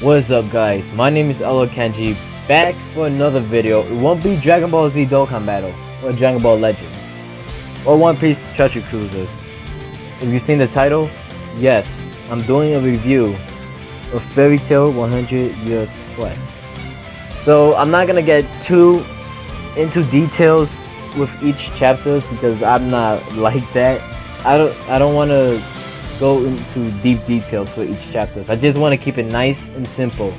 What is up, guys? My name is Elo Kenji, back for another video. It won't be Dragon Ball Z Dokkan Battle, or Dragon Ball Legends, or One Piece Treasure Cruisers. If you've seen the title, yes, I'm doing a review of Fairy Tail 100 Years Quest. So I'm not gonna get too into details with each chapter because I'm not like that. I don't want to go into deep details for each chapter. I just want to keep it nice and simple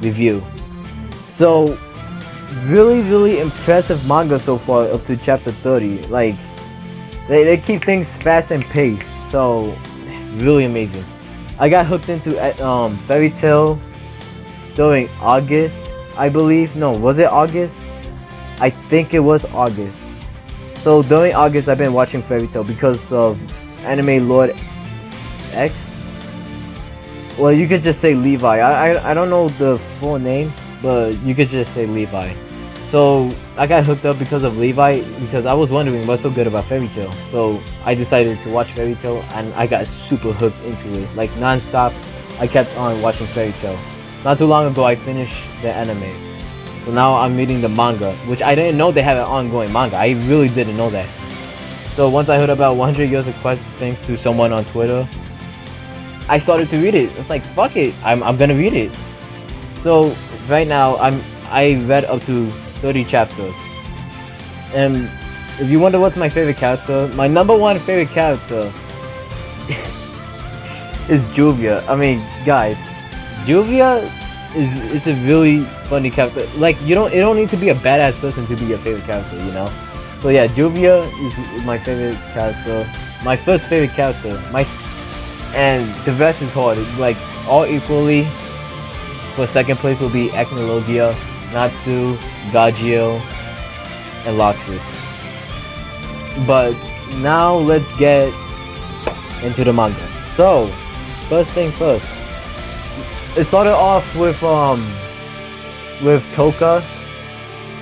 review. So really impressive manga so far up to chapter 30. Like they keep things fast and paced, so really amazing. I got hooked into Fairy Tail during August, I believe. No, was it August? I think it was August. So during August I've been watching Fairy Tail because of anime Lord X. Well, you could just say Levi. I don't know the full name, but you could just say Levi. So I got hooked up because of Levi, because I was wondering what's so good about Fairy Tail. So I decided to watch Fairy Tail and I got super hooked into it. Like non-stop, I kept on watching Fairy Tail. Not too long ago I finished the anime. So now I'm reading the manga, which I didn't know they had an ongoing manga. I really didn't know that. So once I heard about 100 Years of Quest thanks to someone on Twitter, I started to read it. It's like, fuck it, I'm gonna read it. So right now I read up to 30 chapters. And if you wonder what's my favorite character, my number one favorite character is Juvia. I mean, guys, Juvia is a really funny character. Like it don't need to be a badass person to be your favorite character, you know? So yeah, Juvia is my favorite character. My first favorite character. And the rest is hard. It's like all equally. For second place will be Echnologia, Natsu, Gagio, and Loxus. But now let's get into the manga. So first thing first. It started off with Toka,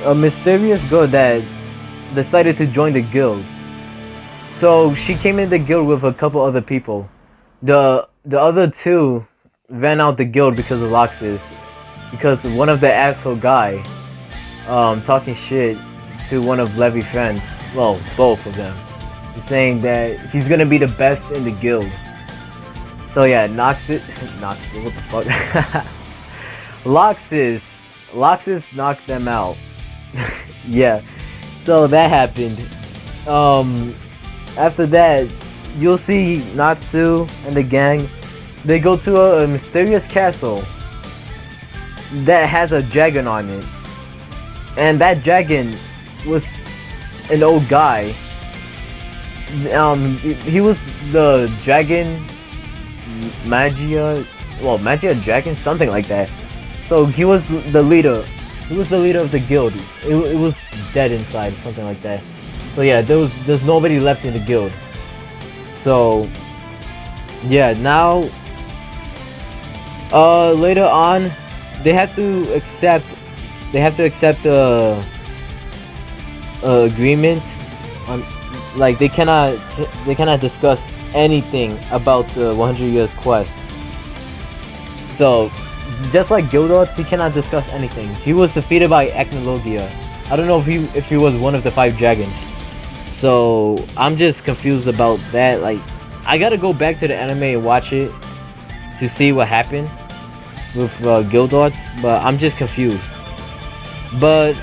a mysterious girl that decided to join the guild. So she came in the guild with a couple other people. The other two ran out the guild because of Loxus, because one of the asshole guy talking shit to one of Levy's friends, well, both of them, saying that he's gonna be the best in the guild. So yeah, Noxus, what the fuck? Loxus knocked them out. Yeah, so that happened. After that, you'll see Natsu and the gang. They go to a mysterious castle that has a dragon on it, and that dragon was an old guy. He was the dragon Magia dragon, something like that. So he was the leader. He was the leader of the guild. It was dead inside, something like that. So yeah, there's nobody left in the guild. So yeah, now later on they have to accept the agreement on, like they cannot discuss anything about the 100 Years Quest. So just like Gildots, he cannot discuss anything. He was defeated by Echnologia. I don't know if he was one of the 5 dragons. So I'm just confused about that. Like I gotta go back to the anime and watch it to see what happened with Gildots, but I'm just confused. But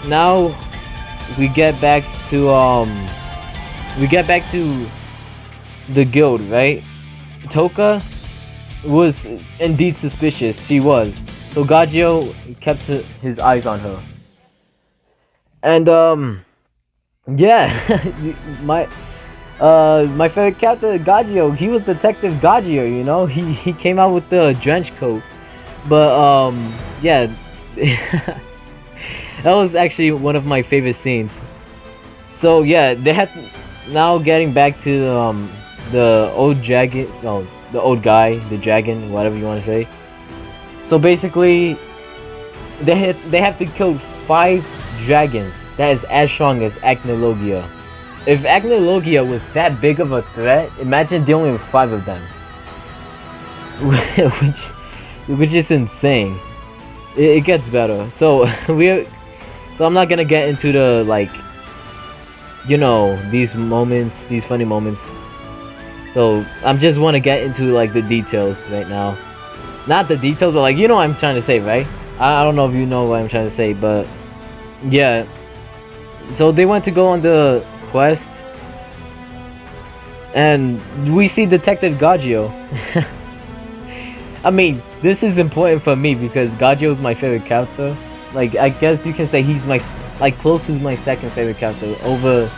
now we get back to the guild, right? Toka was indeed suspicious. She was. So Gagio kept his eyes on her. And yeah, my favorite character, Gagio, he was Detective Gagio, you know? He came out with the trench coat. But yeah, that was actually one of my favorite scenes. So yeah, they had now getting back to the old dragon, no, the old guy, the dragon, whatever you want to say. So basically, they have to kill 5 dragons that is as strong as Echnologia. If Echnologia was that big of a threat, imagine dealing with 5 of them. which is insane. It gets better. So so I'm not gonna get into the like, you know, these moments, these funny moments. So I'm just want to get into like the details right now. Not the details, but like, you know what I'm trying to say, right? I don't know if you know what I'm trying to say, but yeah. So they went to go on the quest, and we see Detective Gaggio. I mean, this is important for me because Gaggio is my favorite character. Like, I guess you can say he's my, like, close to my second favorite character over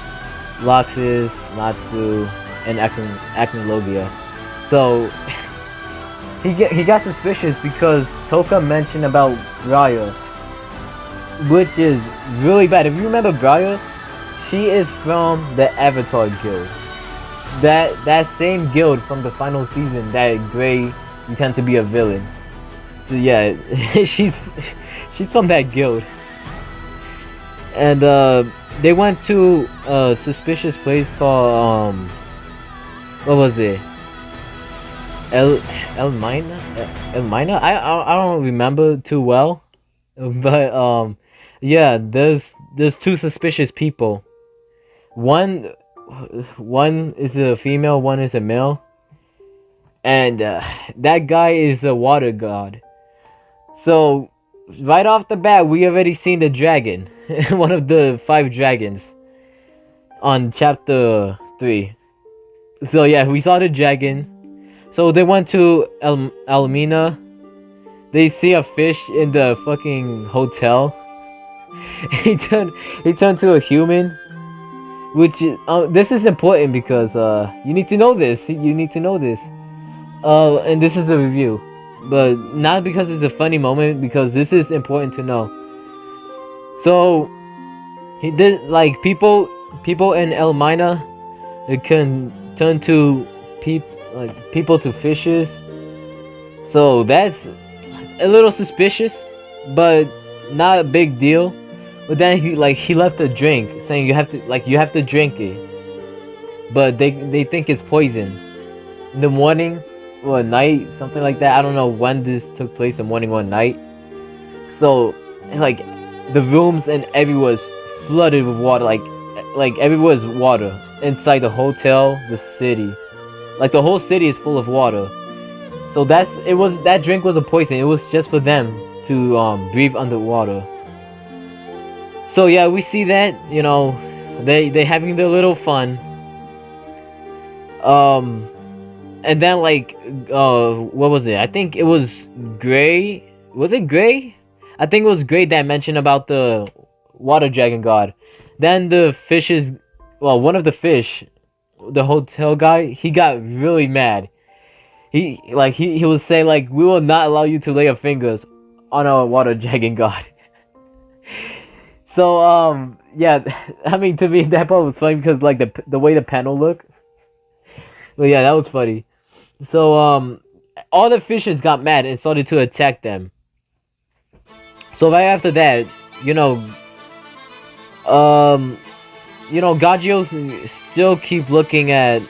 Loxus, Natsu, and Acnologia. So he got suspicious because Toka mentioned about Raya, which is really bad. If you remember Raya, she is from the Avatar Guild. That same guild from the final season that Gray tend to be a villain. So yeah, she's from that guild. And they went to a suspicious place called what was it? El Mina? I don't remember too well, but yeah, there's two suspicious people. One is a female, one is a male, and that guy is a water god. So right off the bat, we already seen the dragon, one of the 5 dragons, on chapter 3. So yeah, we saw the dragon. So they went to Elmina. They see a fish in the fucking hotel. he turned to a human, which is, this is important because you need to know this. You need to know this. And this is a review, but not because it's a funny moment, because this is important to know. So he did, like, people in Elmina, they can turn to people to fishes. So that's a little suspicious, but not a big deal. But then he left a drink saying you have to drink it, but they think it's poison. In the morning or night, something like that. I don't know when this took place, the morning or night. So like the rooms and everywhere's flooded with water, like everywhere's water inside the hotel, the city. Like the whole city is full of water. So that drink was a poison. It was just for them to breathe underwater. So yeah, we see that, you know, they having their little fun. And then like what was it? I think it was Gray. Was it Gray? I think it was Gray that mentioned about the water dragon god. Then the fishes, well, one of the fish, the hotel guy, he got really mad. He was saying like, we will not allow you to lay your fingers on our water dragon god. So yeah, I mean, to me that part was funny because like the way the panel looked. But yeah, that was funny. So all the fishes got mad and started to attack them. So right after that, you know, Gaggio still keep looking at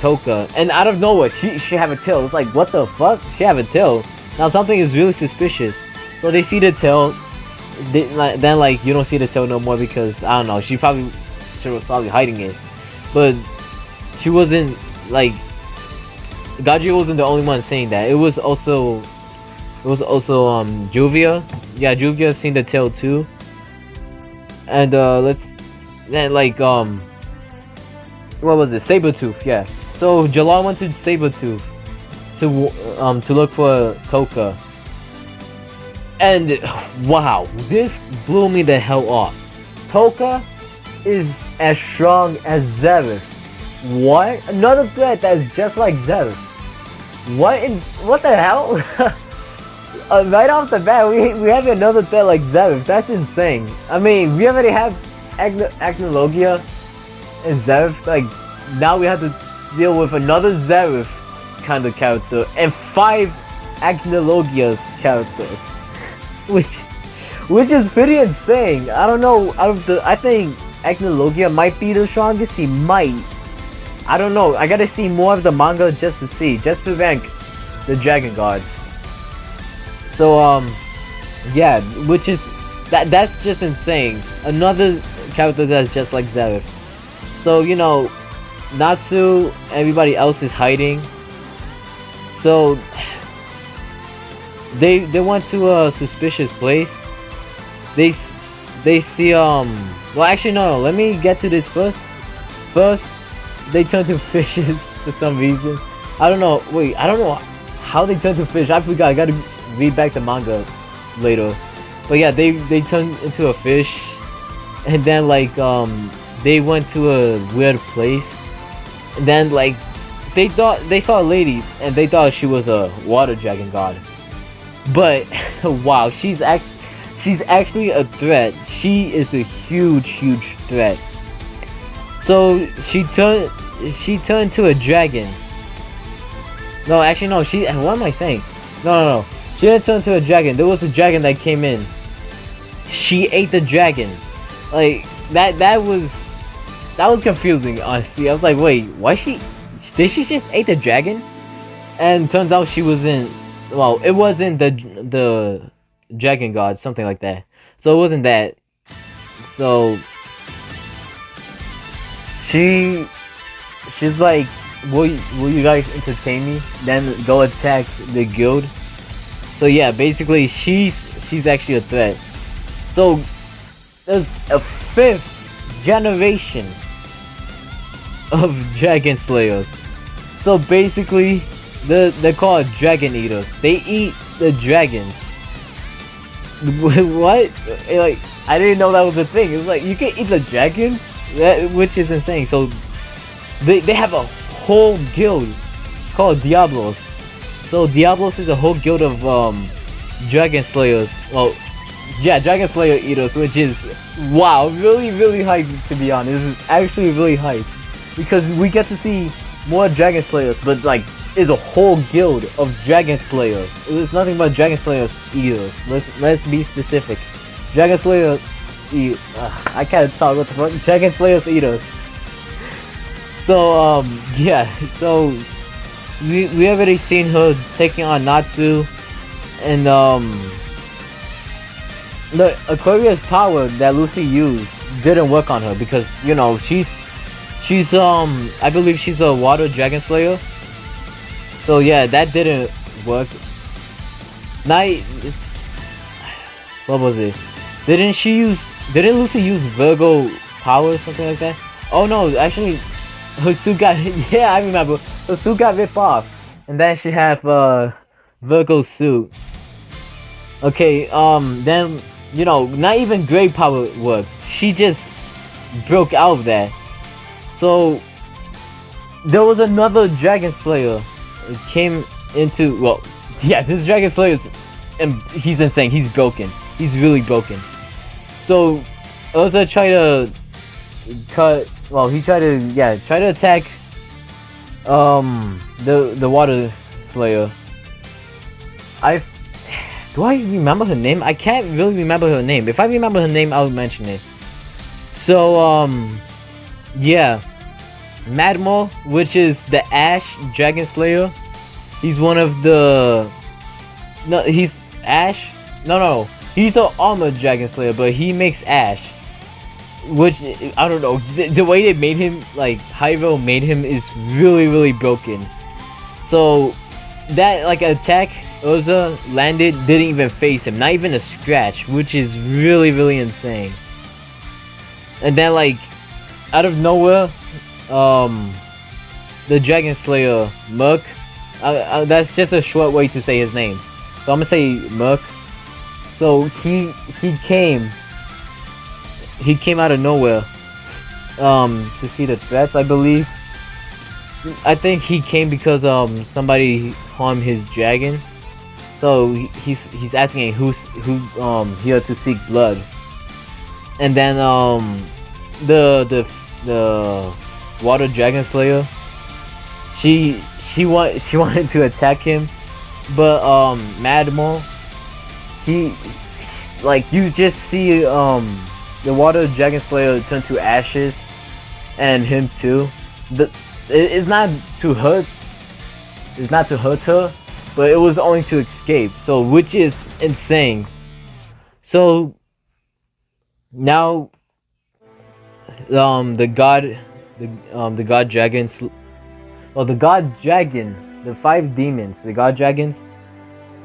Toka, and out of nowhere, she have a tail. It's like, what the fuck? She have a tail. Now something is really suspicious. So they see the tail. Then like you don't see the tail no more because I don't know. She was probably hiding it, but she wasn't like. Gaggio wasn't the only one saying that. It was also Juvia. Yeah, Juvia seen the tail too. And what was it? Sabretooth, yeah. So Jalal went to Sabretooth to look for Toka. And wow, this blew me the hell off. Toka is as strong as Zereth. What? Another threat that is just like Zereth. What the hell? Right off the bat, we have another threat like Zereth. That's insane. I mean, we already have Acnologia and Zereth. Like, now we have to deal with another Zereth kind of character and 5 Acnologia characters, which is pretty insane. I don't know. I think Acnologia might be the strongest. He might. I don't know. I gotta see more of the manga just to rank the dragon gods. So yeah, which is that's just insane. Another character that's just like Zeref. So you know, Natsu, everybody else is hiding. So they went to a suspicious place. They see well, actually no, let me get to this first. First, they turn to fishes for some reason. I don't know. Wait, I don't know how they turn to fish. I forgot. I gotta read back the manga later. But yeah, they turned into a fish, and then like they went to a weird place, and then like they thought they saw a lady, and they thought she was a water dragon god. But wow, she's actually a threat. She is a huge threat. So she turned to a dragon. No, actually no. What am I saying? No. She didn't turn to a dragon. There was a dragon that came in. She ate the dragon. Like that was confusing. Honestly, I was like, wait, why did she just ate the dragon? And turns out she wasn't. Well, it wasn't the dragon god, something like that. So it wasn't that. So she's like, will you guys entertain me? Then go attack the guild. So yeah, basically she's actually a threat. So there's a 5th generation of dragon slayers. So basically they're called dragon eaters. They eat the dragons. What? Like, I didn't know that was a thing. It was like you can eat the dragons, which is insane. So they have a whole guild called Diablos. So Diablos is a whole guild of dragon slayers. Well, yeah, dragon slayer eaters, which is wow, really hype, to be honest. This is actually really hype because we get to see more dragon slayers, but like is a whole guild of dragon slayers. It's nothing but dragon slayers eaters. Let's be specific. Dragon slayers eat. I can't talk. What the fuck? Dragon slayers eaters. So yeah. So we already seen her taking on Natsu, and the Aquarius power that Lucy used didn't work on her because you know she's I believe she's a water dragon slayer. So yeah, that didn't work. What was it? Didn't Lucy use Virgo power or something like that? Oh no, actually her suit got yeah, I remember. Her suit got ripped off. And then she had Virgo suit. Okay, then you know, not even great power works. She just broke out of that. So there was another dragon slayer. It came into, well, yeah, this dragon slayer is, and he's insane. He's broken. He's really broken. So Urza tried to try to attack the water slayer. Do I remember her name? I can't really remember her name. If I remember her name, I'll mention it. So yeah, Madmole, which is the Ash Dragon Slayer. He's one of the... No, he's Ash? No. He's an armored Dragon Slayer, but he makes Ash. Which, I don't know. The way they made him, like, Hyro made him is really broken. So, that, like, attack Urza landed, didn't even face him. Not even a scratch, which is really insane. And then, like, out of nowhere, the Dragon Slayer Merc, that's just a short way to say his name, so I'm gonna say Merc. So he came out of nowhere to see the threats, I believe. I think he came because somebody harmed his dragon, so he's asking who's here to seek blood. And then the water dragon slayer, she wanted to attack him, but Madmole, he, like, you just see the water dragon slayer turn to ashes, and him too. It's not to hurt her, but it was only to escape. So, which is insane. So now, the god dragon, the god dragon, the 5 demons, the god dragons,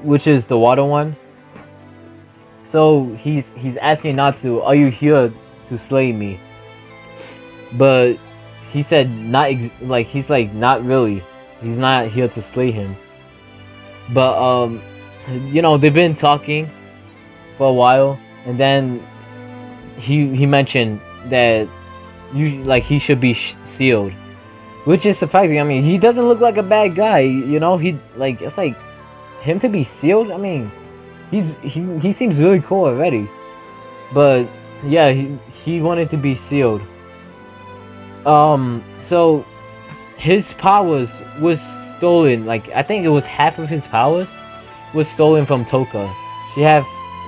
which is the water one. So he's asking Natsu, "Are you here to slay me?" But he said he's like, not really. He's not here to slay him. But you know, they've been talking for a while, and then he mentioned that he should be sealed, which is surprising. I mean, he doesn't look like a bad guy, you know. It's like him to be sealed. I mean, he seems really cool already, but yeah, he wanted to be sealed. So his powers was stolen. Like, I think it was half of his powers was stolen from Toka.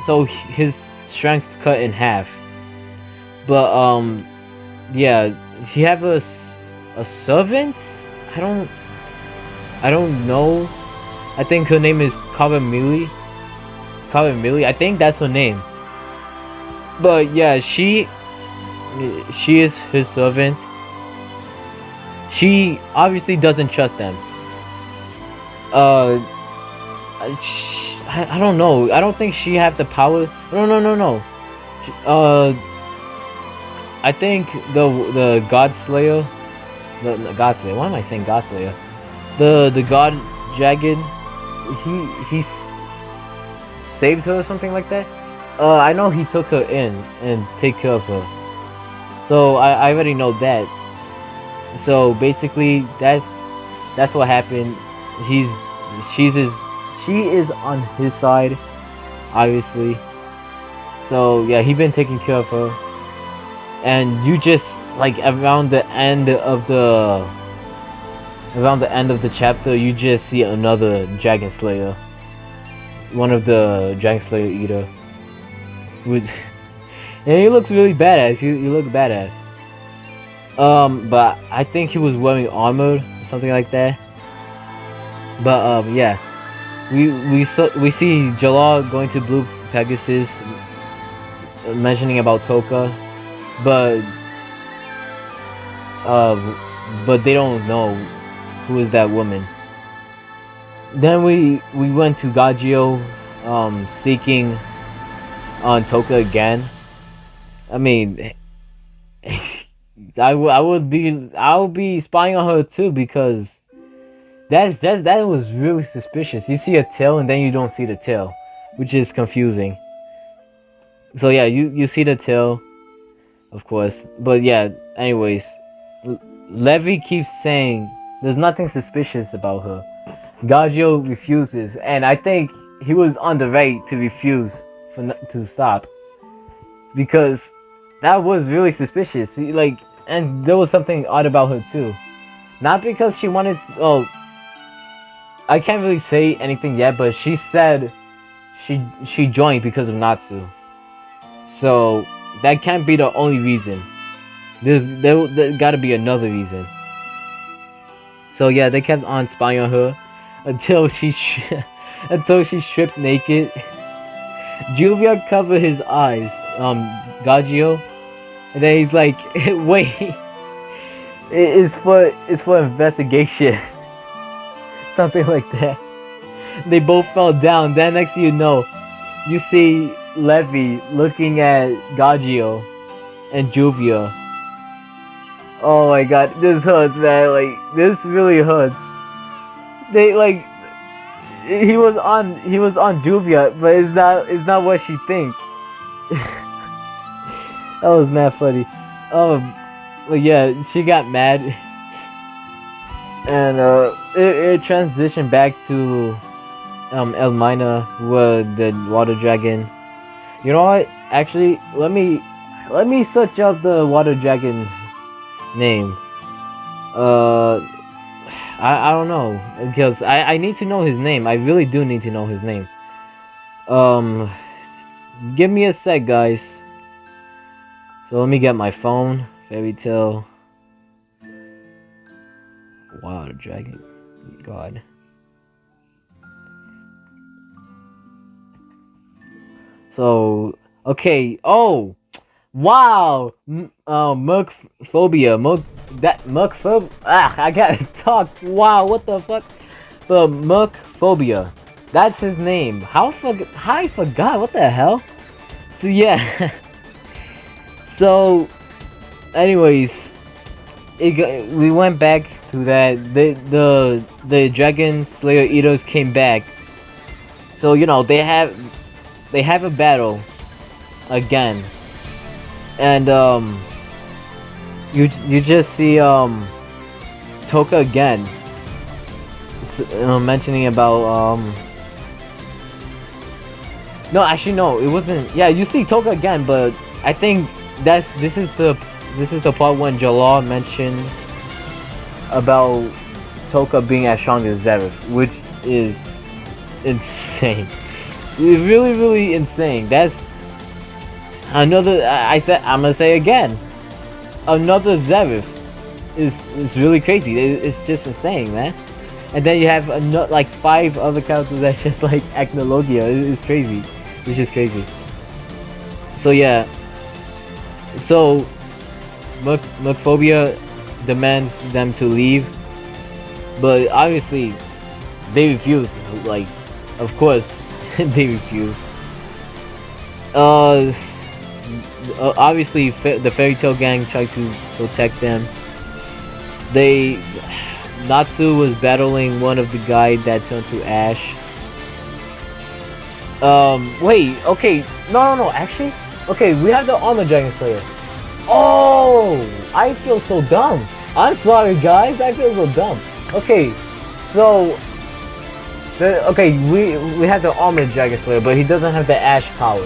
So his strength cut in half. But yeah, she have a servant. I don't know. I think her name is Karamili. I think that's her name. But yeah, she is his servant. She obviously doesn't trust them. I don't know. I don't think she have the power. No. I think the God Slayer, the God Slayer. Why am I saying God Slayer? The God Dragon. He saved her or something like that. I know he took her in and take care of her. So I already know that. So basically, that's what happened. She is on his side, obviously. So yeah, he been taking care of her, and you just like around the end of the chapter, you just see another Dragon Slayer, one of the Dragon Slayer Eater, and he looks really badass. He look badass. But I think he was wearing armor or something like that. But yeah, we see Jalal going to Blue Pegasus, mentioning about Toka, but they don't know who is that woman. Then we went to Gagio, seeking on Toka again. I mean, I'll be spying on her too, because that was really suspicious. You see a tail and then you don't see the tail, which is confusing. So yeah, you see the tail, of course. But yeah, anyways, Levi keeps saying there's nothing suspicious about her. Gagio refuses, and I think he was on the right to refuse to stop, because that was really suspicious. And there was something odd about her too. Not because she wanted to, I can't really say anything yet, but she said she joined because of Natsu. So that can't be the only reason. There gotta be another reason. So yeah, they kept on spying on her until she stripped naked. Julia covered his eyes, Gagio, and then he's like, "Wait, it's for investigation." Something like that. They both fell down. Then next thing you know, you see Levi looking at Gagio and Juvia. Oh my god, this hurts, man. Like, this really hurts. He was on Juvia, but it's not what she thinks. That was mad funny. But yeah, she got mad. And it transitioned back to Elmina with the water dragon. You know what? Actually, let me search up the water dragon name. I don't know, because I need to know his name. I really do need to know his name. Give me a sec, guys. So let me get my phone. Fairy Tale. Water dragon. God. So okay. Oh wow. Mercphobia. Mercphobia. Ah, I gotta talk. Wow. What the fuck? The Mercphobia. That's his name. How I forgot. What the hell? So yeah. So, anyways, we went back to that. The Dragon Slayer Eaters came back. So you know they have a battle again, and you just see Toka again mentioning about no, actually no, it wasn't. Yeah, you see Toka again, but I think this is the part when Jalal mentioned about Toka being as strong as Zeref, which is insane. It's really insane. That's another. I'm gonna say again, another Zeref is really crazy. It's just insane, man. And then you have like 5 other characters that's just like Acnologia. It's crazy. It's just crazy. So yeah. So Mercphobia demands them to leave, but obviously they refuse. Like, of course, they refuse. Obviously the Fairy Tail gang tried to protect them. Natsu was battling one of the guys that turned to ash. Wait, okay, no, actually, okay, we have the Armor Dragon Slayer. Oh, I feel so dumb. I'm sorry, guys, I feel so dumb. Okay, so, we have the Armor Dragon Slayer, but he doesn't have the ash power.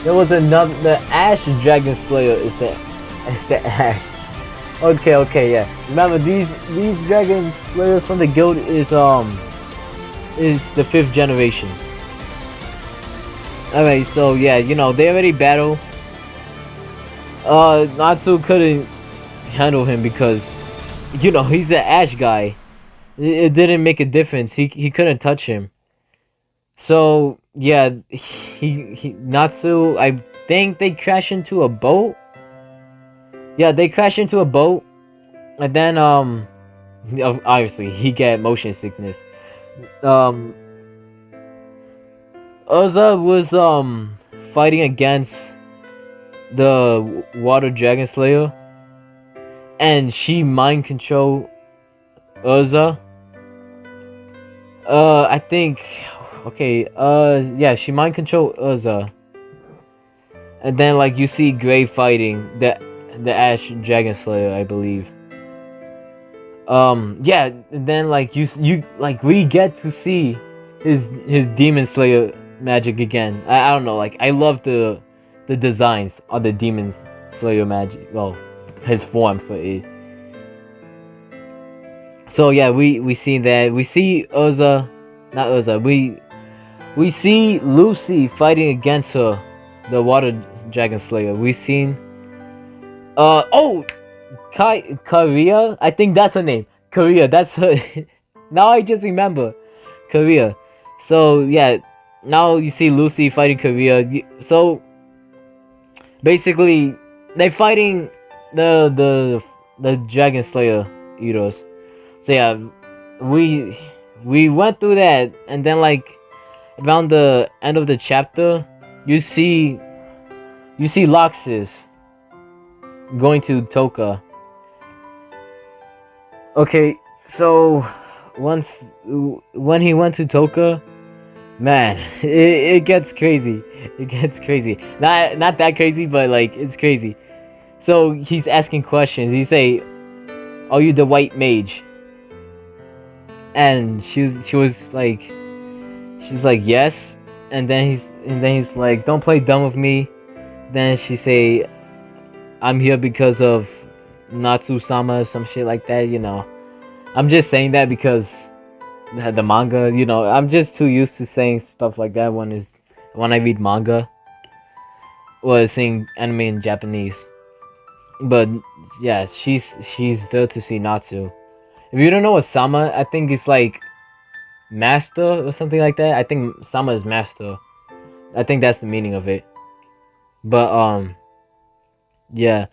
There was another, the Ash Dragon Slayer is the ash. Okay, yeah. Remember, these Dragon Slayers from the guild is the 5th generation. Alright, so yeah, you know, they already battle. Natsu couldn't handle him because, you know, he's an ash guy. It didn't make a difference. He couldn't touch him. So yeah, Natsu, I think they crash into a boat. Yeah, they crash into a boat, and then obviously he get motion sickness. Urza was fighting against the Water Dragon Slayer, and she mind control Urza. I think, okay, yeah, she mind control Urza, and then like you see Gray fighting the Ash Dragon Slayer, I believe. Yeah, and then like you like we get to see his Demon Slayer magic again. I don't know, like I love the designs of the Demon Slayer magic. Well, his form for it. So yeah, we see that. We see Urza, not Urza. We see Lucy fighting against her, the Water Dragon Slayer. We seen Kiria, I think that's her name. Kiria, that's her. Now I just remember Kiria. So yeah, now you see Lucy fighting Kiria. So basically, they're fighting the Dragon Slayer Eaters. So yeah, we went through that, and then like around the end of the chapter, you see Loxus going to Toka. Okay, so when he went to Toka, man, it gets crazy. It gets crazy. Not that crazy, but like it's crazy. So he's asking questions. He say, "Are you the white mage?" And she's like, "Yes." And then he's like, "Don't play dumb with me." Then she say, "I'm here because of Natsu-sama," some shit like that, you know. I'm just saying that because the manga, you know, I'm just too used to saying stuff like that when I read manga or seeing anime in Japanese. But yeah, she's there to see Natsu. If you don't know what Sama, I think it's like master or something like that. I think Sama is master. I think that's the meaning of it. But yeah.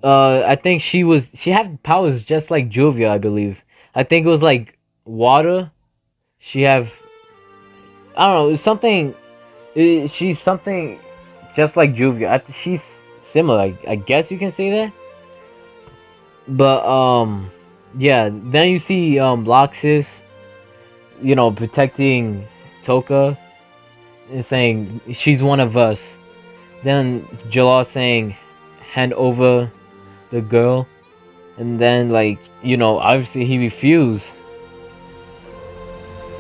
I think she had powers just like Juvia, I believe. I think it was like water. She have, I don't know, something. She's something just like Juvia. She's similar. I guess you can say that. But yeah. Then you see Loxus, protecting Toka and saying she's one of us. Then Jalal saying, hand over the girl, and then obviously he refused,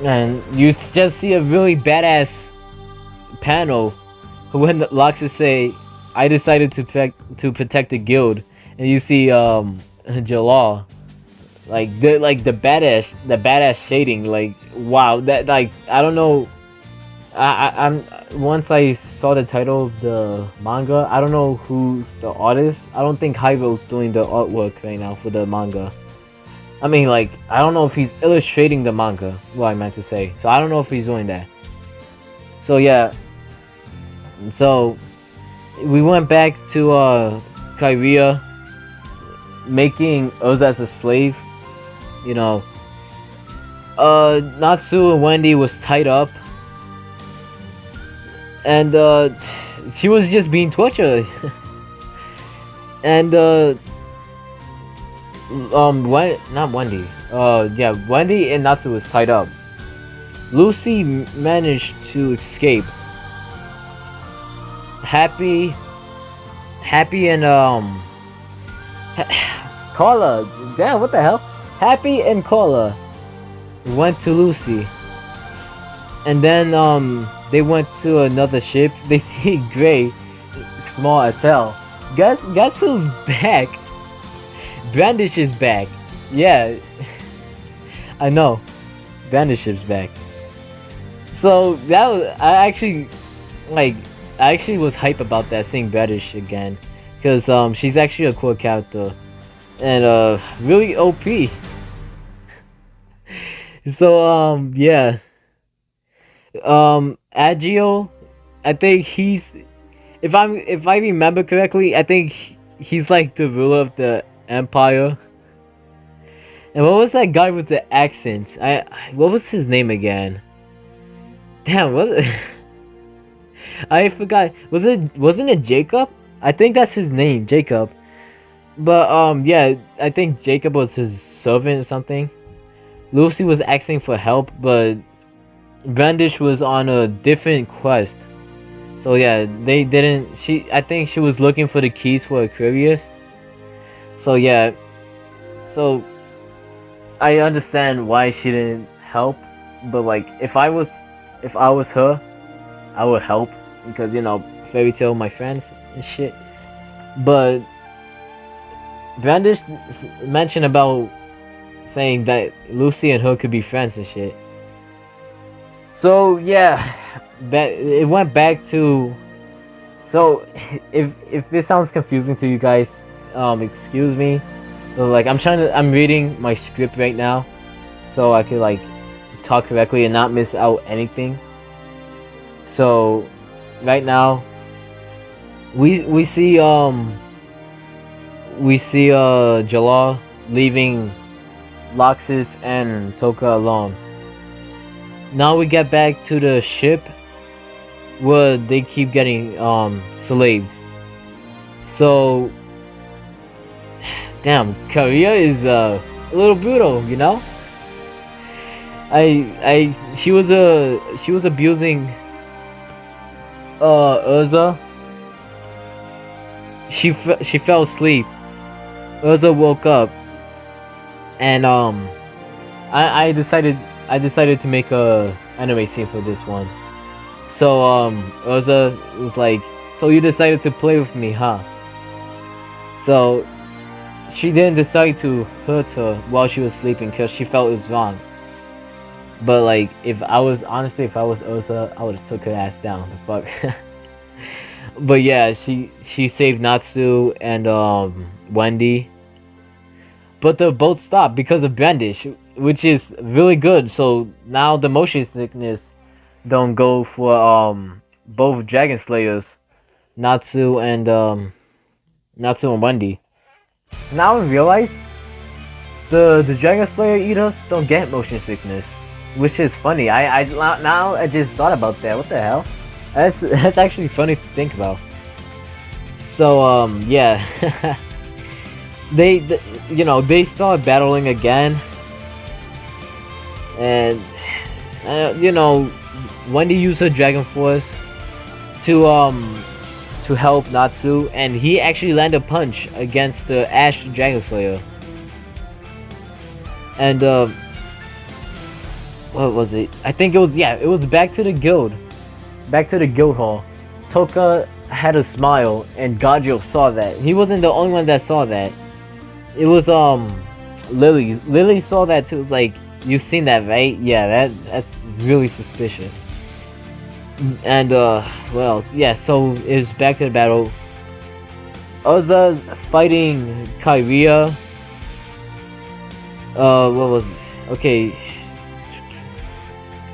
and you just see a really badass panel when the Loxus say, I decided to protect the guild, and you see Jalal the badass shading, wow, that I don't know. I'm once I saw the title of the manga, I don't know who's the artist. I don't think Hyro's doing the artwork right now for the manga. I mean, I don't know if he's illustrating the manga, what I meant to say. So I don't know if he's doing that. So yeah. So we went back to Kiria making Oza as a slave. Natsu and Wendy was tied up. And she was just being tortured. And not Wendy. Yeah, Wendy and Natsu was tied up. Lucy managed to escape. Happy and Carla. Damn, what the hell? Happy and Carla went to Lucy. And then they went to another ship. They see Gray, small as hell. Guess who's back? Brandish is back. Yeah, I know. Brandish is back. So that was, I actually was hype about that, seeing Brandish again, because she's actually a cool character and really OP. So yeah. Agio, I think he's, if I remember correctly, I think he's like the ruler of the empire. And what was that guy with the accent? What was his name again? Damn, what? I forgot. Wasn't it Jacob? I think that's his name, Jacob. But yeah, I think Jacob was his servant or something. Lucy was asking for help, but Brandish was on a different quest. So yeah, they didn't. I think she was looking for the keys for Aquarius. So yeah, so I understand why she didn't help, but if I was her, I would help, because fairy tale my friends and shit. But Brandish mentioned about saying that Lucy and her could be friends and shit. So yeah, it went back to. So if this sounds confusing to you guys, excuse me. But I'm reading my script right now, so I could talk correctly and not miss out anything. So right now, we see Jalal leaving Loxus and Toka alone. Now we get back to the ship where they keep getting slaved. So damn, Kiria is a little brutal, she was abusing Urza. She fell asleep. Urza woke up, and I decided to make a anime scene for this one. So Urza was like, so you decided to play with me, huh? So she didn't decide to hurt her while she was sleeping because she felt it was wrong. But if I was Urza, I would have took her ass down. The fuck. But yeah, she saved Natsu and Wendy. But the boat stopped because of Brandish, which is really good. So now the motion sickness don't go for both Dragon Slayers, Natsu and Wendy. Now I realize the Dragon Slayer eaters don't get motion sickness, which is funny. Now I just thought about that. What the hell? That's actually funny to think about. So yeah, they start battling again, and Wendy used her Dragon Force to help Natsu, and he actually landed a punch against the Ash Dragon Slayer. And what was it? I think it was back to the guild hall. Toka had a smile, and Gajio saw that. He wasn't the only one that saw that. It was Lily. Lily saw that too. It was like, you've seen that, right? Yeah, that's really suspicious. And what else? Yeah, so it's back to the battle. Oza fighting Kiria. What was it? Okay.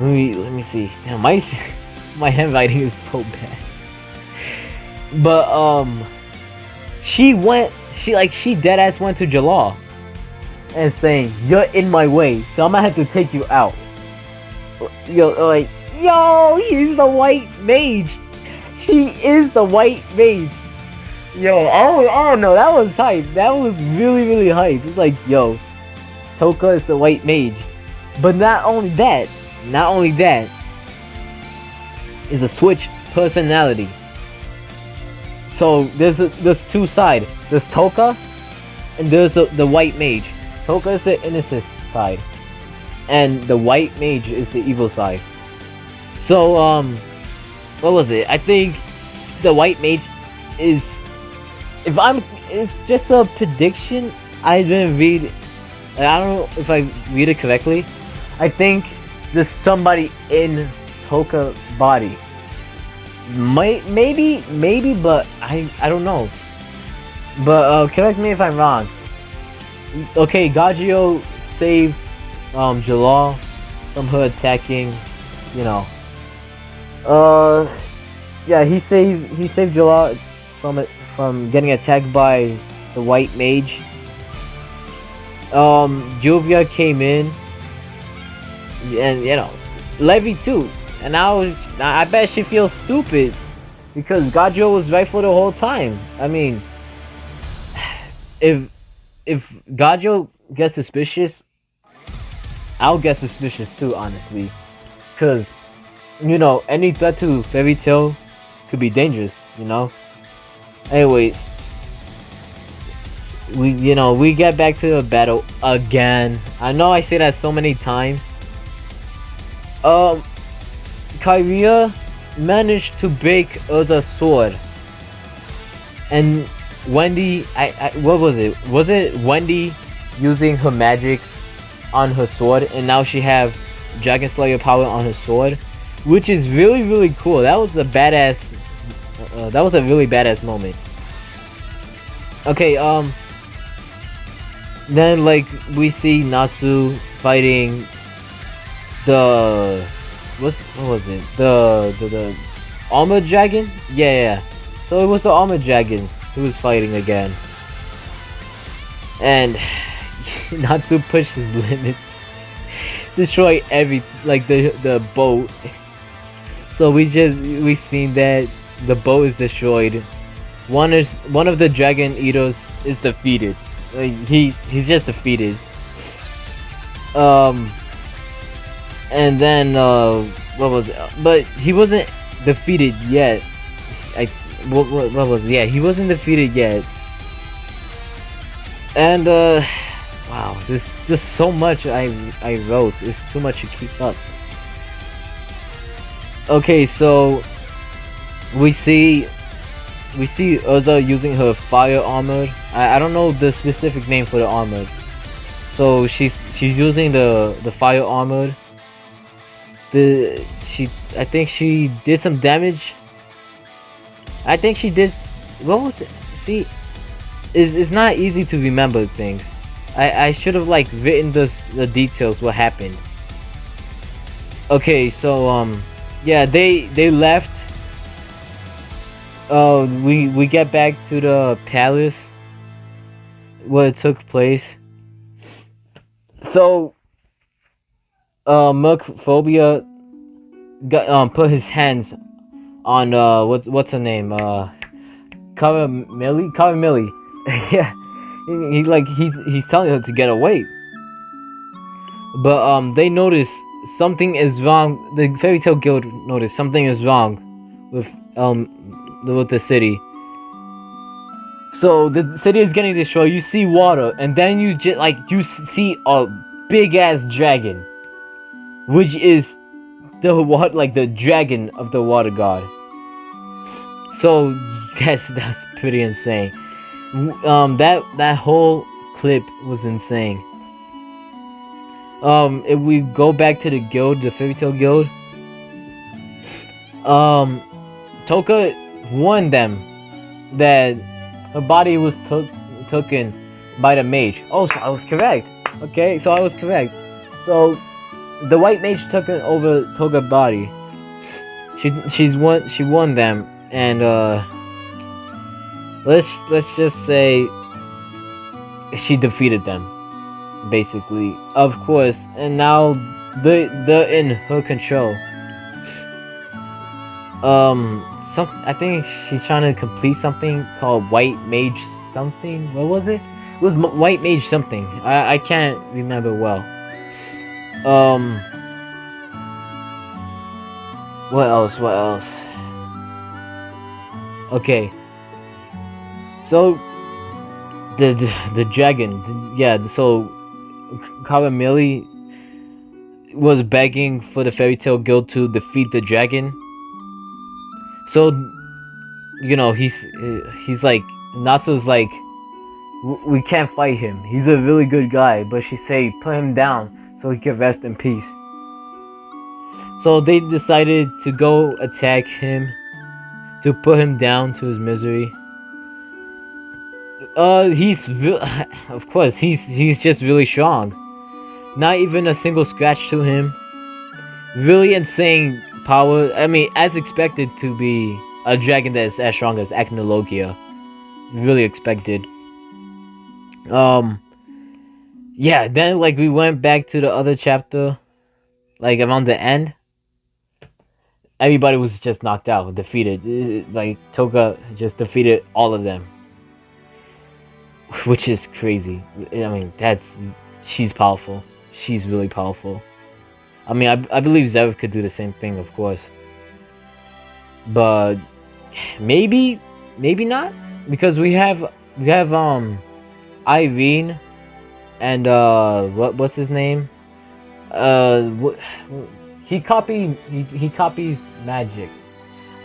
Let me see. Damn, my handwriting is so bad. But she dead ass went to Jalal and saying, "You're in my way, so I'm gonna have to take you out." Yo, he's the white mage. He is the white mage. Yo, oh no, that was hype. That was really, really hype. It's like, yo, Toka is the white mage. But not only that is a switch personality. So there's two sides. There's Toka and there's the white mage. Toka is the innocent side, and the white mage is the evil side. So what was it? I think the white mage is, it's just a prediction. I didn't read. I don't know if I read it correctly. I think there's somebody in Toka's body. Maybe, but I don't know. But correct me if I'm wrong. Okay, Gajio saved Jalal from her attacking. Yeah, he saved Jalal from getting attacked by the white mage. Jovia came in, and Levy too. And now I bet she feels stupid because Gajio was right for the whole time. I mean, if Gajio gets suspicious, I'll get suspicious too, honestly, because any threat to Fairy Tail could be dangerous. Anyways, we get back to the battle again. I know I say that so many times. Kiria managed to break Urza's sword, and Wendy, what was it? Was it Wendy using her magic on her sword, and now she have Dragon Slayer power on her sword, which is really, really cool. That was a badass. That was a really badass moment. Okay, then we see Natsu fighting the what was it? The armored dragon? Yeah. So it was the armored dragon who was fighting again. And Natsu pushed his limit. Destroy the boat. So we seen that the boat is destroyed. One of the dragon eaters is defeated. He's just defeated. And then what was it? But he wasn't defeated yet. What was it? Yeah, he wasn't defeated yet. And wow, there's just so much I wrote. It's too much to keep up. Okay, so we see Urza using her fire armor. I don't know the specific name for the armor. So she's using the fire armor. I think she did some damage. I think she did. What was it? See, it's not easy to remember things. I should have written the details what happened. Okay, so yeah, they left we get back to the palace where it took place. So, Mercphobia got put his hands on what's her name? Caramilli. Yeah, he's telling her to get away. But they notice something is wrong. The Fairy Tale Guild noticed something is wrong with the city. So the city is getting destroyed. You see water, and then you see a big ass dragon, which is the dragon of the water god. So that's pretty insane. That whole clip was insane. If we go back to the guild, the Fairy Tale Guild, Toka warned them that her body was taken by the mage. Oh, so I was correct. Okay, so I was correct. So the white mage took over Toka's body. She won them, and let's just say she defeated them, basically. Of course, and now they're in her control. I think she's trying to complete something called White Mage something. What was it? It was White Mage something. I can't remember well. What else? Okay. So the dragon, yeah. So Caramilli was begging for the Fairy Tale Guild to defeat the dragon. So, you know, he's like, Natsu's like, we can't fight him. He's a really good guy, but she say put him down so he can rest in peace. So they decided to go attack him to put him down to his misery. Of course, he's just really strong. Not even a single scratch to him. Really insane power. I mean, as expected to be a dragon that is as strong as Acnologia. Really expected. Yeah, then like we went back to the other chapter, like around the end. Everybody was just knocked out, defeated. Like Toka just defeated all of them, which is crazy. I mean, she's powerful. She's really powerful. I mean, I believe Zeref could do the same thing, of course. But maybe not, because we have Irene and what's his name? He copies magic.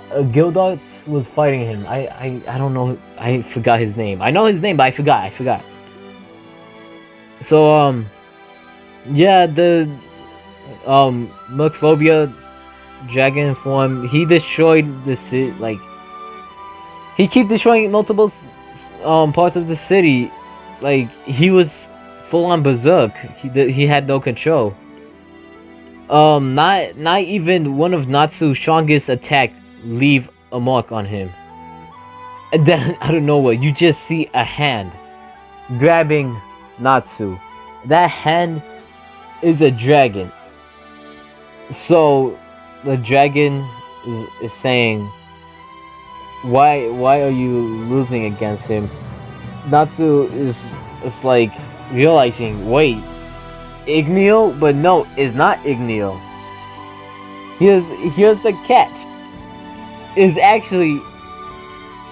Gildarts was fighting him. I don't know. I forgot his name. I know his name, but I forgot. So yeah, the Mercphobia dragon form, he destroyed the city. Like, he keep destroying multiple parts of the city. Like, he was full on berserk. He had no control. Not even one of Natsu's strongest attack leave a mark on him. And then out of nowhere, you just see a hand grabbing Natsu. That hand is a dragon. So the dragon is saying, why are you losing against him? Natsu is like realizing, wait, Igneo? But no, it's not Igneo. Here's the catch. It's actually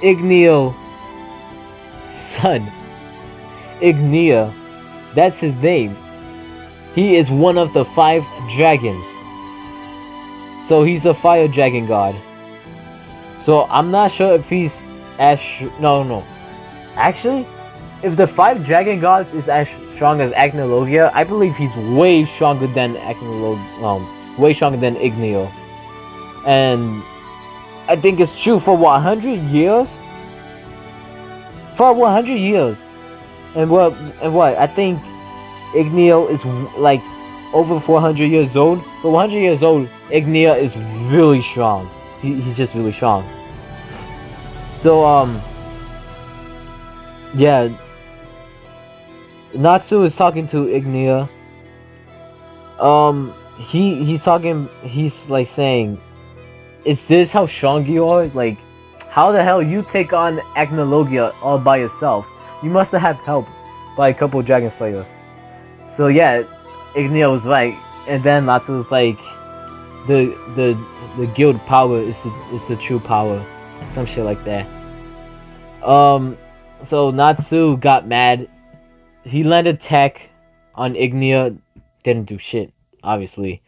Igneo's son. Ignea. That's his name. He is one of the 5 dragons. So he's a fire dragon god. So I'm not sure if he's as no. Actually, if the 5 dragon gods is as strong as Acnologia, I believe he's way stronger than way stronger than Igneo. And I think it's true for 100 years. For 100 years. And what? I think Igneo is like over 400 years old. For 100 years old, Igneo is really strong. He's just really strong. So yeah, Natsu is talking to Ignia. He's like saying, is this how strong you are? Like, how the hell you take on Acnologia all by yourself? You must have help by a couple Dragon Slayers. So yeah, Ignia was right, and then Natsu was like, the guild power is the true power, some shit like that. So Natsu got mad. He landed tech on Ignia, didn't do shit, obviously.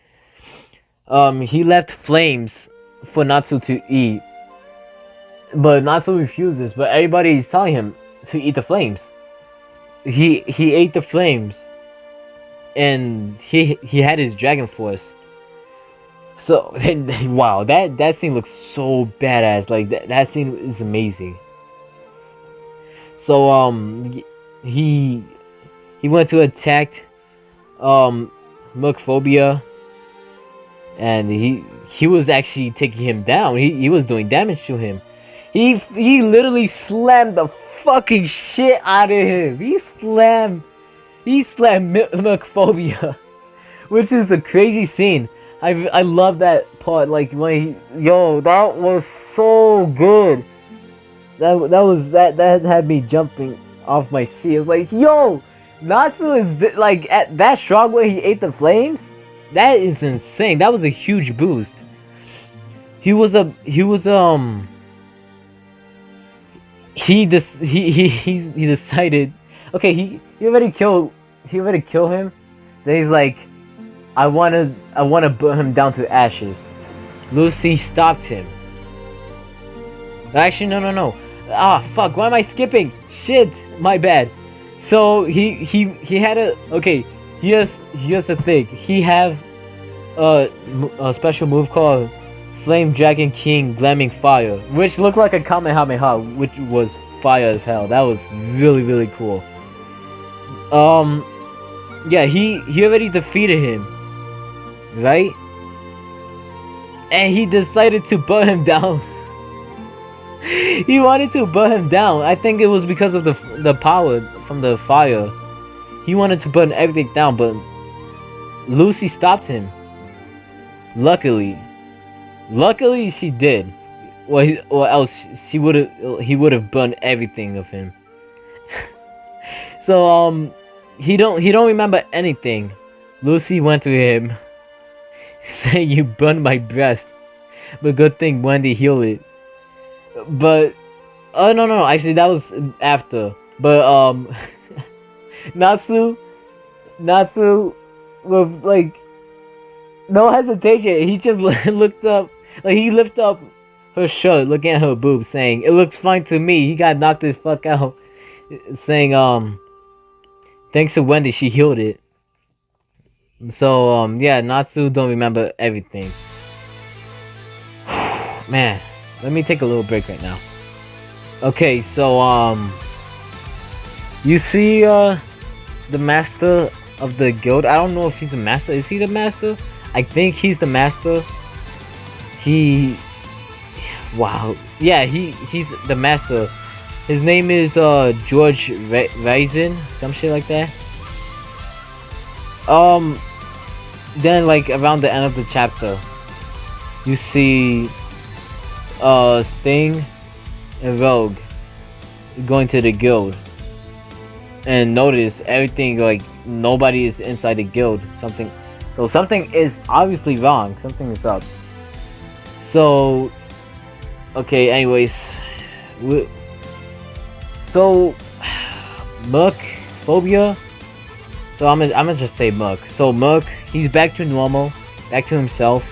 He left flames for Natsu to eat, but Natsu refuses. But everybody is telling him to eat the flames. He ate the flames, and he had his Dragon Force. So wow, that scene looks so badass. Like that scene is amazing. So he went to attack Mercphobia, and he was actually taking him down. He was doing damage to him. He literally slammed the fucking shit out of him. He slammed Mercphobia, which is a crazy scene. I love that part. Like when that was so good. That had me jumping off my seat. I was like, yo, Natsu is like at that strong where he ate the flames. That is insane. That was a huge boost. He decided. Okay, he already killed him. Then he's like, I wanna burn him down to ashes. Lucy stopped him. Actually, no. Ah, fuck. Why am I skipping? Shit, my bad. So he had a okay. Here's the thing. He have a special move called Flame Dragon King Glamming Fire, which looked like a Kamehameha, which was fire as hell. That was really cool. Yeah, he already defeated him, right? And he decided to burn him down. He wanted to burn him down. I think it was because of the power from the fire. He wanted to burn everything down, but Lucy stopped him. Luckily she did. Or else he would have burned everything of him. So he don't remember anything. Lucy went to him, saying, "You burned my breast, but good thing Wendy healed it." But oh no, actually that was after. But Natsu with like no hesitation, he just looked up, like he lifted up her shirt, looking at her boobs, saying, "It looks fine to me." He got knocked the fuck out, saying thanks to Wendy, she healed it. So yeah, Natsu don't remember everything. Man, let me take a little break right now. Okay, so you see the master of the guild. I don't know if he's the master. Is he the master? I think he's the master. Wow. Yeah, he's the master. His name is George Raisin, some shit like that. Then like around the end of the chapter, you see Sting and Rogue going to the guild, and notice everything, like nobody is inside the guild. Something is obviously wrong. Something is up. So okay, anyways, so Mercphobia. So I'm gonna just say Merc. So Merc, he's back to normal, back to himself.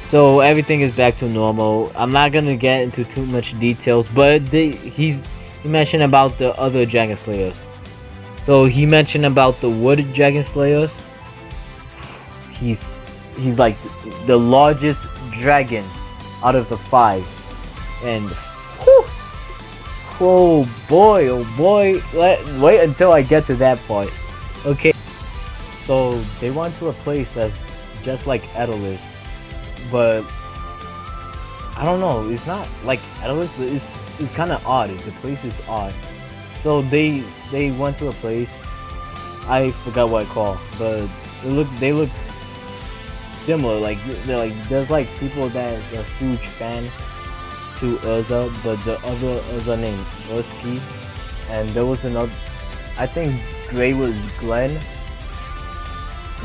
So everything is back to normal. I'm not gonna get into too much details, but he mentioned about the other Dragon Slayers. So he mentioned about the Wood Dragon Slayers. He's like the largest dragon out of the 5, and whew, oh boy, wait until I get to that part. Okay, so they went to a place that's just like Edelus, but I don't know. It's not like Atlas. It's kind of odd. The place is odd. So they went to a place. I forgot what it's called, but they look similar. Like they're like there's like people that are huge fan to Urza, but the other Urza named Ursky, and there was another. I think Gray was Glenn,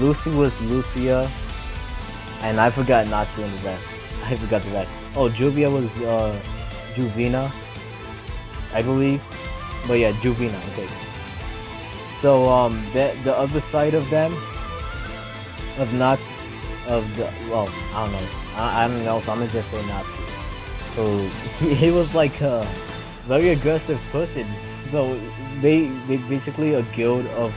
Lucy was Lucia, and I forgot Natsu and the rest. I forgot the rest. Oh, Juvia was Juvina, I believe. But yeah, Juvina. Okay. So the other side of them, of not of the well, I don't know. I don't know. So I'm gonna just say Natsu. So he was like a very aggressive person. So they basically a guild of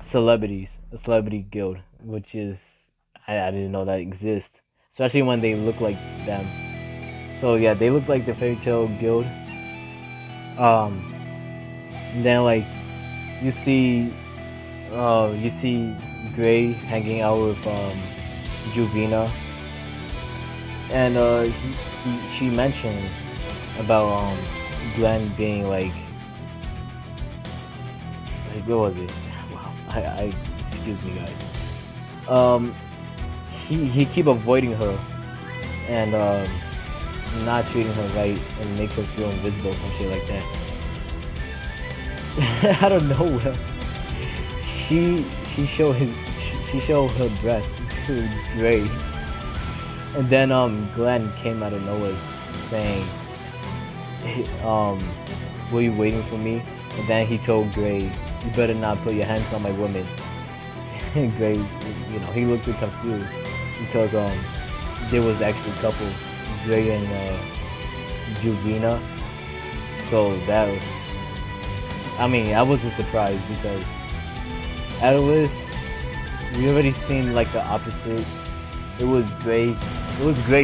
celebrities, a celebrity guild, which is I didn't know that exists, especially when they look like them. So yeah, they look like the fairy tale guild. And then like you see Gray hanging out with Juvina, and she mentioned about Glenn being like what was it? Wow, I excuse me guys. He keep avoiding her and not treating her right and make her feel invisible and shit like that. Out of nowhere, she showed her breast to Gray, and then Glenn came out of nowhere saying, hey, were you waiting for me? And then he told Gray, you better not put your hands on my woman. And Gray, you know, he looked confused because there was actually a couple, Gray and Juvina. So that was, I mean, I wasn't surprised because Atlas, we already seen like the opposite. It was Gray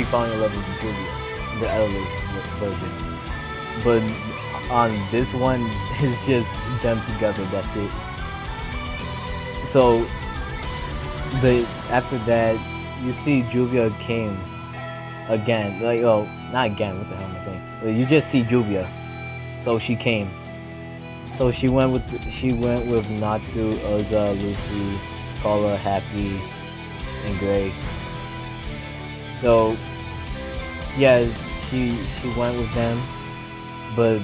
falling in love with Julia, the Atlas version. But on this one, it's just them together, that's it. So after that, you see Juvia came again, like, oh, not again, what the hell am I saying? You just see Juvia, so she came. So she went with Natsu, Urza, Lucy, Kala, Happy, and Gray. So yeah, she went with them, but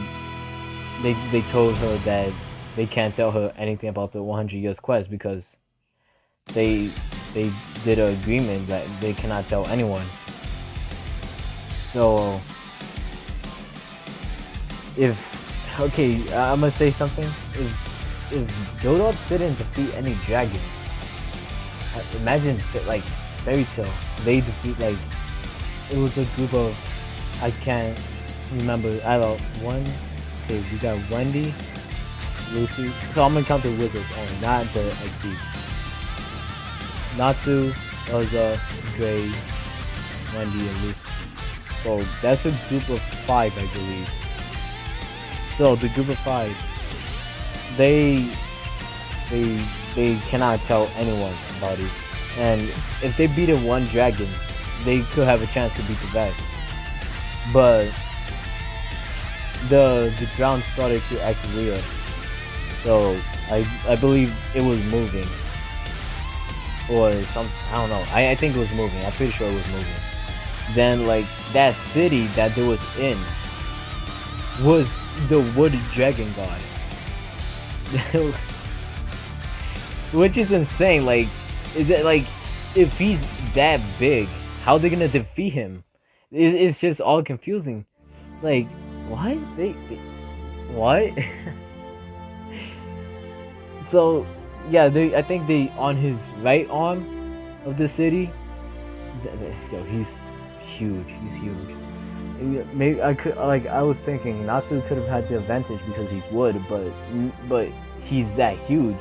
they told her that they can't tell her anything about the 100 years quest because they did an agreement that they cannot tell anyone. So I'm gonna say something. If Dodo didn't defeat any dragon, imagine like Fairy Tail, they defeat like it was a group of, I can't remember. I don't know, one. Okay, we got Wendy, Lucy. So I'm gonna count the wizards only, not the XP. Natsu, Urza, Gray, Wendy, and Lucy. So that's a group of 5, I believe. So the group of 5, they cannot tell anyone about it. And if they beat one dragon, they could have a chance to beat the best. But the ground started to act weird. So I believe it was moving. Or some, I don't know. I think it was moving. I'm pretty sure it was moving. Then like that city that they was in was the wood dragon god. Which is insane. Like, is it like, if he's that big, how are they gonna defeat him? It's just all confusing. It's like, what? What? So yeah, I think they on his right arm of the city. Yo, he's huge. He's huge. Maybe I was thinking Natsu could have had the advantage because he's wood, but he's that huge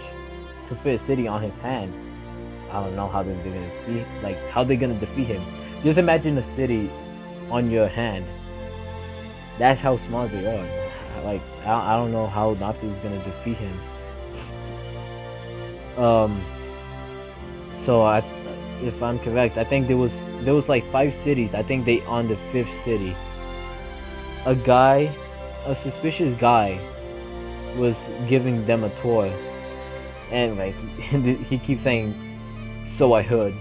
to fit a city on his hand. I don't know how they're gonna defeat. Like, how they gonna defeat him? Just imagine a city on your hand. That's how small they are. Like, I don't know how Natsu is gonna defeat him. So if I'm correct, I think there was there was like 5 cities. I think they on the 5th city. A suspicious guy was giving them a tour, and like he keeps saying, "So I heard,"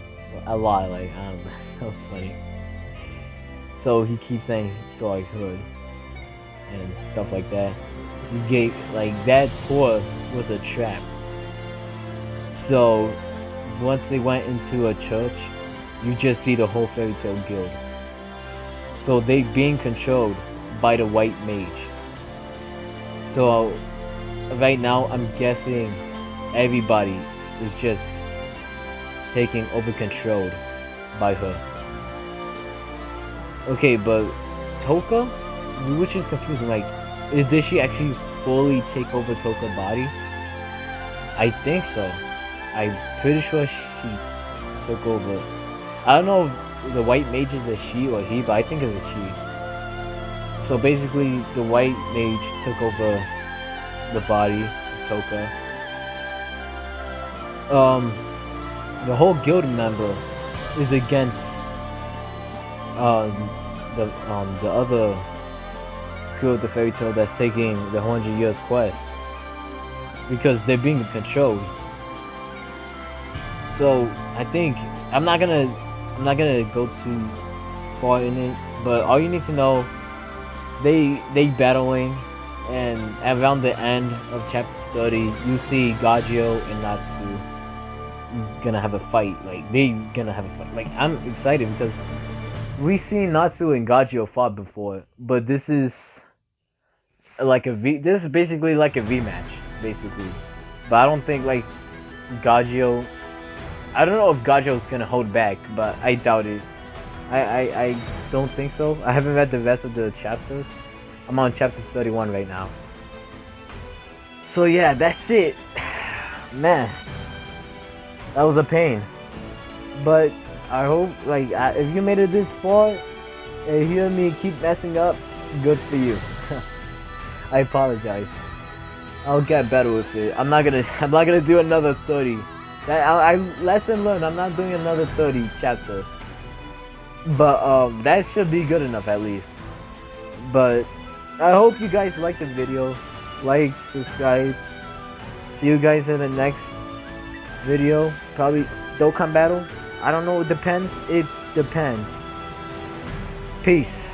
a lot. Like I don't know, that was funny. So he keeps saying, "So I heard," and stuff like that. He gave like that tour was a trap. So once they went into a church, you just see the whole fairy tale guild. So they being controlled by the white mage. So right now I'm guessing everybody is just taking over controlled by her. Okay, but Toka, which is confusing, like, did she actually fully take over Toka's body? I think so. I'm pretty sure she took over. I don't know if the white mage is a she or he, but I think it's a she. So basically, the white mage took over the body of Toka. The whole guild member is against the other guild, the fairy tale that's taking the 100 years quest, because they're being controlled. So I think I'm not gonna go too far in it, but all you need to know, they battling, and around the end of chapter 30, you see Gajio and Natsu gonna have a fight. Like they gonna have a fight. Like I'm excited because we seen Natsu and Gajio fought before, but this is like this is basically like a rematch, basically. But I don't think like Gajio. I don't know if Gajio's gonna hold back, but I doubt it. I don't think so. I haven't read the rest of the chapters. I'm on chapter 31 right now. So yeah, that's it. Man, that was a pain. But I hope, like, if you made it this far and hear me keep messing up, good for you. I apologize. I'll get better with it. I'm not gonna do another 30. I lesson learned. I'm not doing another 30 chapters. But that should be good enough at least. But I hope you guys liked the video. Like, subscribe. See you guys in the next video. Probably Dokkan battle. I don't know. It depends. It depends. Peace.